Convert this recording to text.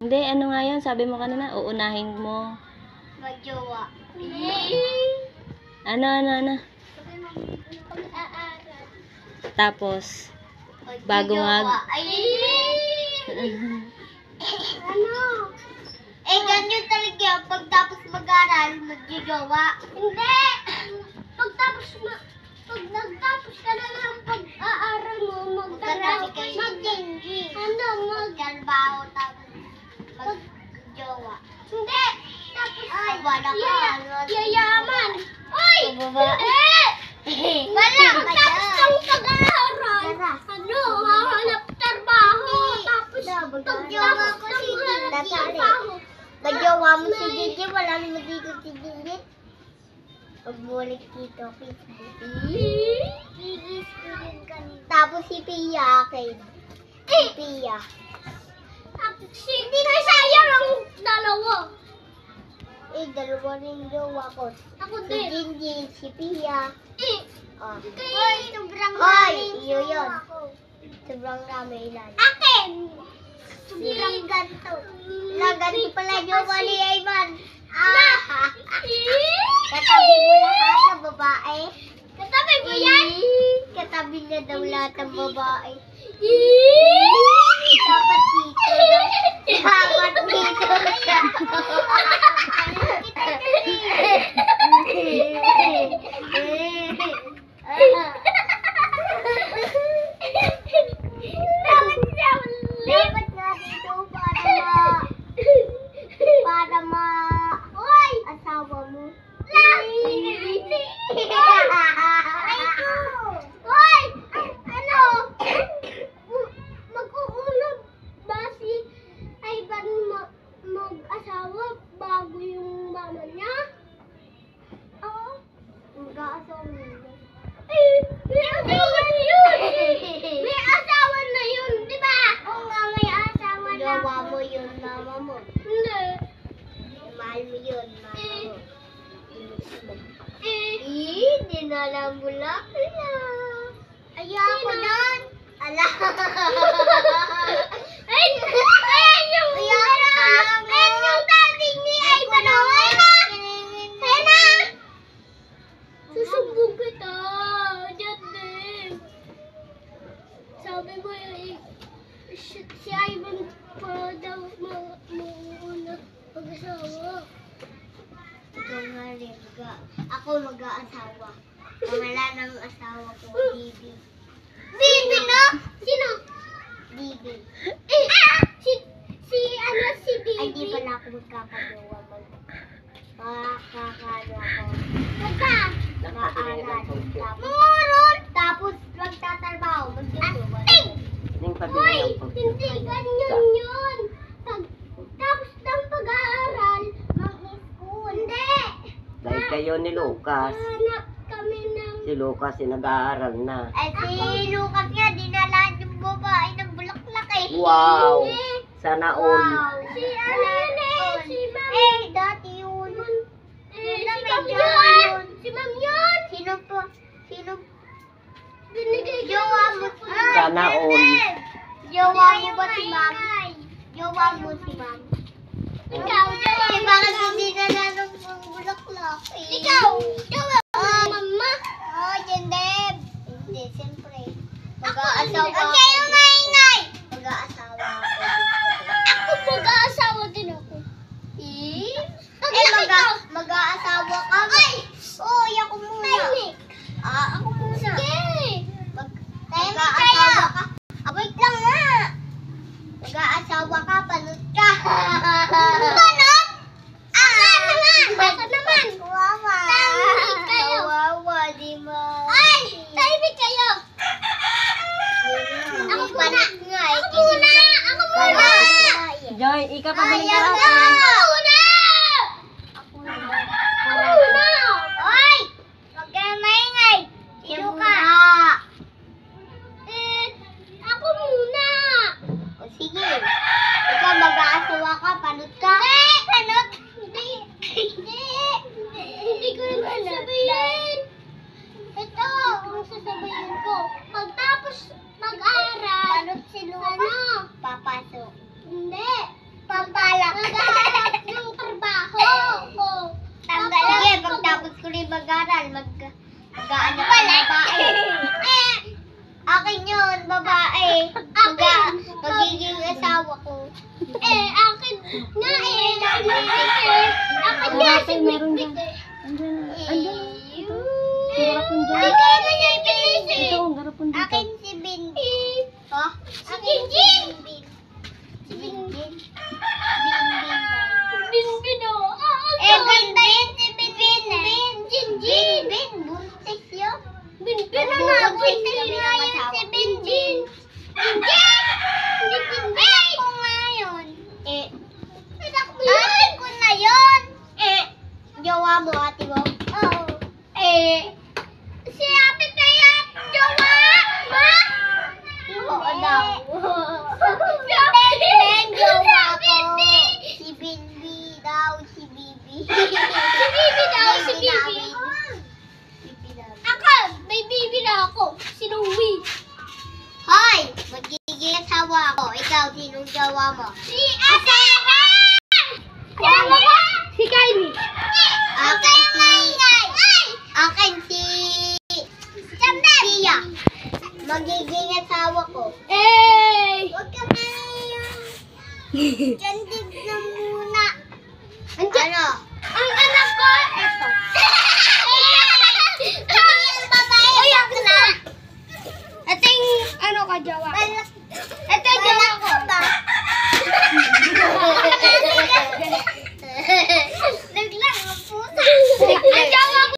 Hindi, ano nga yun? Sabi mo kanina, uunahin mo. Magjowa. Ano? Pag-aaral. Tapos, bago nga... Ay! Ano? Eh, ganyan talaga. Pagtapos mag-aral, magjowa. Hindi! Pag nagtapos ka na ng pag-aaral mo, magtrabaho ka magtrabaho tapos magjowa. Hindi! Tapos, wala ka. Yayaman! Oy! Wala! Tapos ng pag-aaral, hahanap trabaho. Tapos, pagjowa ko si trabaho. Magjowa mo si Gigi, wala naman dito si Gigi. Pagbulik dito, Facebook. Tapos si Pia, akin. Si Pia. Hindi na sayang ang dalawa. Dalawa rin jowa ko. Ako din. Si Jinjin, si Pia. Hoy, sobrang rami. Iyo yun. Sobrang rami ilan. Akin! Sobrang ganto. Ganto pala jowa ni Ivan. Katabi mo lahat ng babae. Katabi mo yan? Katabi niya daw lahat ng babae. Dapat dito. Dapat dito. Dapat nga dito para asawa mo. Hoy! Ano? Mag-uulog ba si Ivan mag-asawa bago yung mama niya? Oo. Mag-aasawa niya. May asawa na yun! May asawa na yun, di ba? Oo nga, may asawa na. Gawa mo yun, mama mo. Hindi. Mahal mo yun, mama mo. Dinalam mo lang. Ayoko doon. Ala. yung tabi ni Ivan. Hena. Susumbong kita. Diyan din. Sabi mo si Ivan pa daw mauna mag-asawa. Ikaw nga rin. Ako mag-aasawa. Pangalan ng asawa ko, Bibi. Bibi na? Sino? Bibi. Si Bibi. Ay, di pala ako magkakagawa. Makakano ako. Mag-aaral. Tapos magtatrabaho. Hoy! Hindi ganyan yun. Tapos ng pag-aaral, mag-school. Hindi! Dahil kayo ni Lucas. Hanap kami ng... Si Lucas, nag-aaral na. Si Lucas nga, dinalaan yung babae ng bulaklak eh. Wow! Sana all. Wow! Si ano yun eh? Si Ma'am. Dati yun. Si Ma'am yun. Si Ma'am yun. Sino po? Sino? Binigay ko. Jowa mo. Sana all. Jowa mo ba si Ma'am? Jowa mo si Ma'am. Ikaw, jowa mo. Bakit hindi na ng bulaklak eh? Ikaw, jowa mo. Mama. Jendeb. Hindi, siyempre. Mag-aasawa ako. Okay, umaingay. Mag-aasawa ako. Ako mag-aasawa din ako. Mag-aasawa ka? Ay! Oy, ako muna. Tahimik. Ako muna. Sige. Mag-aasawa ka. Wait lang nga. Mag-aasawa ka, panot ka. Panot? Baka naman. Wawa. Tahimik kayo. Wawa, di mo. Ay! Tahimik kayo. Ako muna. Ako muna. Ako muna. Joy, ikaw pa balik ka Ako natin. muna. Ako muna. Oy! Huwag ka na maingay. Sino ka? Ako muna. O sige. Ikaw mag-aasawa ka, panot ka. Hindi! Panot? Hindi. Hindi. Hindi ko yung sasabihin. Ito, ang sasabihin ko. Pagtapos mag-aaral, panot si Luna. Papasok. Hindi. Akin nga Akin nga si meron Bitbit dyan. Andyan na. Eh. Andyan na. Ito. Garapon dyan. Ay, kaya na niya ibilis Ito, ang garapon dito. Akin si Binbin. Ha? Si Jinjin. Si Binbin. Binbin daw. Ganda yun si Binbin. Jinjin. Binbin, buntis yun. Binbin na buntis na yun si Binbin. Jinjin! Hindi Binbin! Ako nga yun. Ate ko na yun. Jowa mo, ate mo? Oo. Si ate kaya jowa? Ma? Oo daw. Hindi, jowa ko. Si Bibi daw, si Bibi. Si Bibi daw, si Bibi. Ako, may Bibi na ako. Si Louie. Hoy, magiging asawa ako. Ikaw, sinong jowa mo? Si asawa! Jowa ko? Si Kylie. Akin si Sia. Magiging asawa ko. Huwag ka na yung... Diyan na muna. Ano? Ang anak ko,